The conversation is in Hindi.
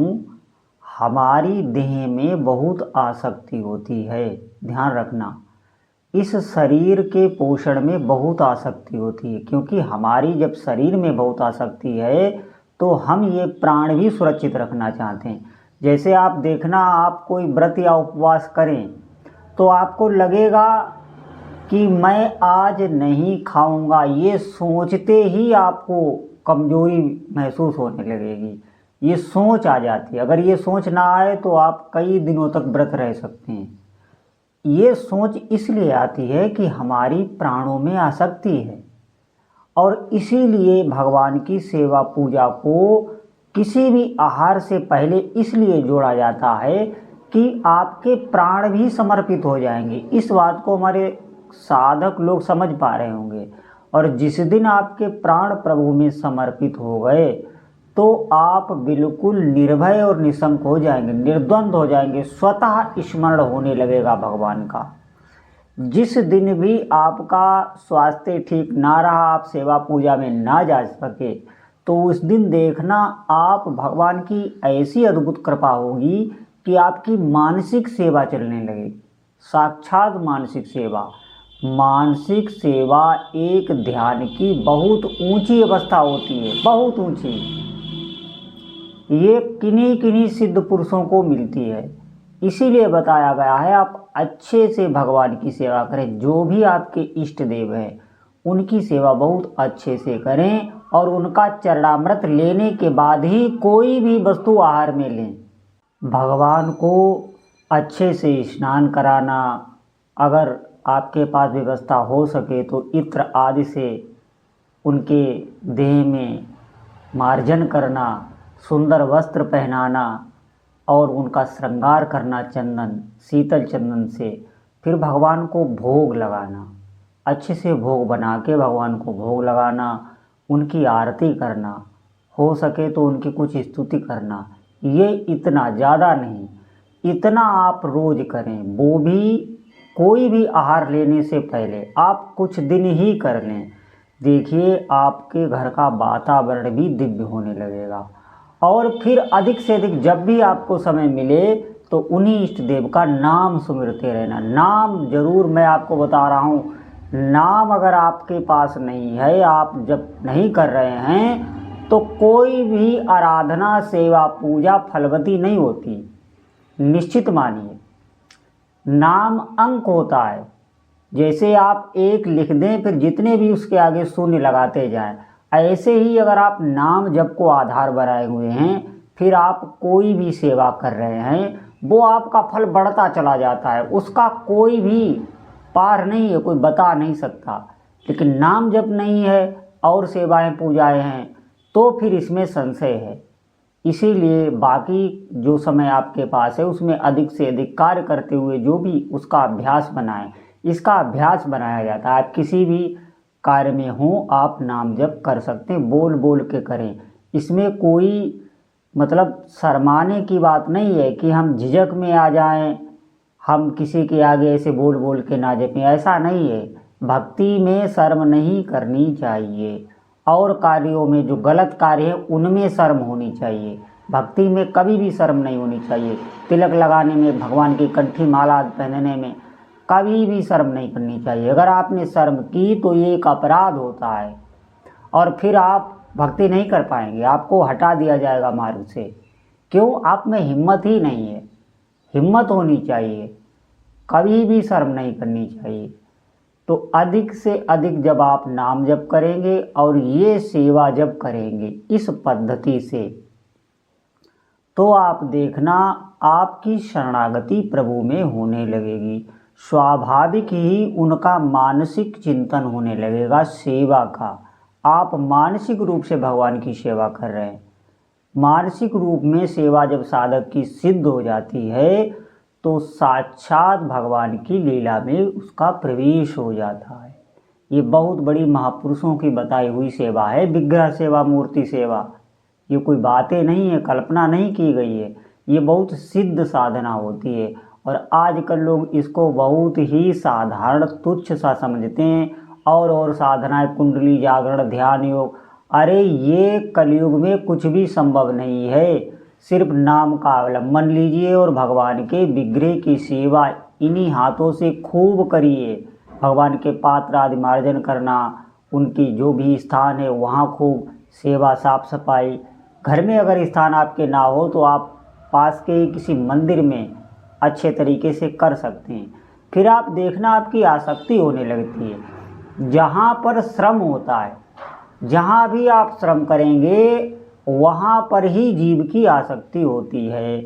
हूँ, हमारी देह में बहुत आसक्ति होती है। ध्यान रखना, इस शरीर के पोषण में बहुत आसक्ति होती है, क्योंकि हमारी जब शरीर में बहुत आसक्ति है तो हम ये प्राण भी सुरक्षित रखना चाहते हैं। जैसे आप देखना, आप कोई व्रत या उपवास करें तो आपको लगेगा कि मैं आज नहीं खाऊंगा, ये सोचते ही आपको कमजोरी महसूस होने लगेगी। ये सोच आ जाती है। अगर ये सोच ना आए तो आप कई दिनों तक व्रत रह सकते हैं। ये सोच इसलिए आती है कि हमारी प्राणों में आसक्ति है, और इसीलिए भगवान की सेवा पूजा को किसी भी आहार से पहले इसलिए जोड़ा जाता है कि आपके प्राण भी समर्पित हो जाएंगे। इस बात को हमारे साधक लोग समझ पा रहे होंगे। और जिस दिन आपके प्राण प्रभु में समर्पित हो गए तो आप बिल्कुल निर्भय और निशंक हो जाएंगे, निर्द्वंद हो जाएंगे। स्वतः स्मरण होने लगेगा भगवान का। जिस दिन भी आपका स्वास्थ्य ठीक ना रहा, आप सेवा पूजा में ना जा सके, तो उस दिन देखना आप भगवान की ऐसी अद्भुत कृपा होगी कि आपकी मानसिक सेवा चलने लगेगी। साक्षात मानसिक सेवा। मानसिक सेवा एक ध्यान की बहुत ऊंची अवस्था होती है, बहुत ऊंची। ये किन्हीं किन्हीं सिद्ध पुरुषों को मिलती है। इसीलिए बताया गया है आप अच्छे से भगवान की सेवा करें। जो भी आपके इष्ट देव हैं उनकी सेवा बहुत अच्छे से करें, और उनका चरणामृत लेने के बाद ही कोई भी वस्तु आहार में लें। भगवान को अच्छे से स्नान कराना, अगर आपके पास व्यवस्था हो सके तो इत्र आदि से उनके देह में मार्जन करना, सुंदर वस्त्र पहनाना और उनका श्रृंगार करना चंदन, शीतल चंदन से। फिर भगवान को भोग लगाना, अच्छे से भोग बना के भगवान को भोग लगाना, उनकी आरती करना, हो सके तो उनकी कुछ स्तुति करना। ये इतना ज़्यादा नहीं, इतना आप रोज करें। वो भी कोई भी आहार लेने से पहले आप कुछ दिन ही कर लें। देखिए आपके घर का वातावरण भी दिव्य होने लगेगा। और फिर अधिक से अधिक जब भी आपको समय मिले तो उन्हीं इष्ट देव का नाम सुमिरते रहना। नाम जरूर, मैं आपको बता रहा हूँ, नाम अगर आपके पास नहीं है, आप जब नहीं कर रहे हैं तो कोई भी आराधना सेवा पूजा फलवती नहीं होती। निश्चित मानिए, नाम अंक होता है। जैसे आप एक लिख दें फिर जितने भी उसके आगे शून्य लगाते जाएं, ऐसे ही अगर आप नाम जप को आधार बनाए हुए हैं, फिर आप कोई भी सेवा कर रहे हैं, वो आपका फल बढ़ता चला जाता है। उसका कोई भी पार नहीं है, कोई बता नहीं सकता। लेकिन नाम जप नहीं है और सेवाएं पूजाएं हैं तो फिर इसमें संशय है। इसीलिए बाकी जो समय आपके पास है उसमें अधिक से अधिक कार्य करते हुए जो भी उसका अभ्यास बनाएं। इसका अभ्यास बनाया जाता है। आप किसी भी कार्य में हो, आप नाम जप कर सकते हैं, बोल बोल के करें। इसमें कोई मतलब शर्माने की बात नहीं है कि हम झिझक में आ जाएं, हम किसी के आगे ऐसे बोल बोल के ना जपें, ऐसा नहीं है। भक्ति में शर्म नहीं करनी चाहिए, और कार्यों में जो गलत कार्य है उनमें शर्म होनी चाहिए। भक्ति में कभी भी शर्म नहीं होनी चाहिए। तिलक लगाने में, भगवान की कंठी माला पहनने में कभी भी शर्म नहीं करनी चाहिए। अगर आपने शर्म की तो ये एक अपराध होता है, और फिर आप भक्ति नहीं कर पाएंगे, आपको हटा दिया जाएगा मार्ग से। क्यों? आप में हिम्मत ही नहीं है। हिम्मत होनी चाहिए, कभी भी शर्म नहीं करनी चाहिए। तो अधिक से अधिक जब आप नाम जप करेंगे और ये सेवा जब करेंगे इस पद्धति से, तो आप देखना आपकी शरणागति प्रभु में होने लगेगी। स्वाभाविक ही उनका मानसिक चिंतन होने लगेगा सेवा का। आप मानसिक रूप से भगवान की सेवा कर रहे हैं। मानसिक रूप में सेवा जब साधक की सिद्ध हो जाती है तो साक्षात भगवान की लीला में उसका प्रवेश हो जाता है। ये बहुत बड़ी महापुरुषों की बताई हुई सेवा है, विग्रह सेवा, मूर्ति सेवा। ये कोई बातें नहीं है, कल्पना नहीं की गई है। ये बहुत सिद्ध साधना होती है, और आजकल लोग इसको बहुत ही साधारण तुच्छ सा समझते हैं। और साधनाएं, कुंडली जागरण, ध्यान योग, अरे ये कलयुग में कुछ भी संभव नहीं है। सिर्फ नाम का अवलंबन लीजिए और भगवान के विग्रह की सेवा इन्हीं हाथों से खूब करिए। भगवान के पात्र आदि मार्जन करना, उनकी जो भी स्थान है वहाँ खूब सेवा साफ सफाई। घर में अगर स्थान आपके ना हो तो आप पास के किसी मंदिर में अच्छे तरीके से कर सकते हैं। फिर आप देखना आपकी आसक्ति होने लगती है। जहाँ पर श्रम होता है, जहाँ भी आप श्रम करेंगे वहाँ पर ही जीव की आसक्ति होती है।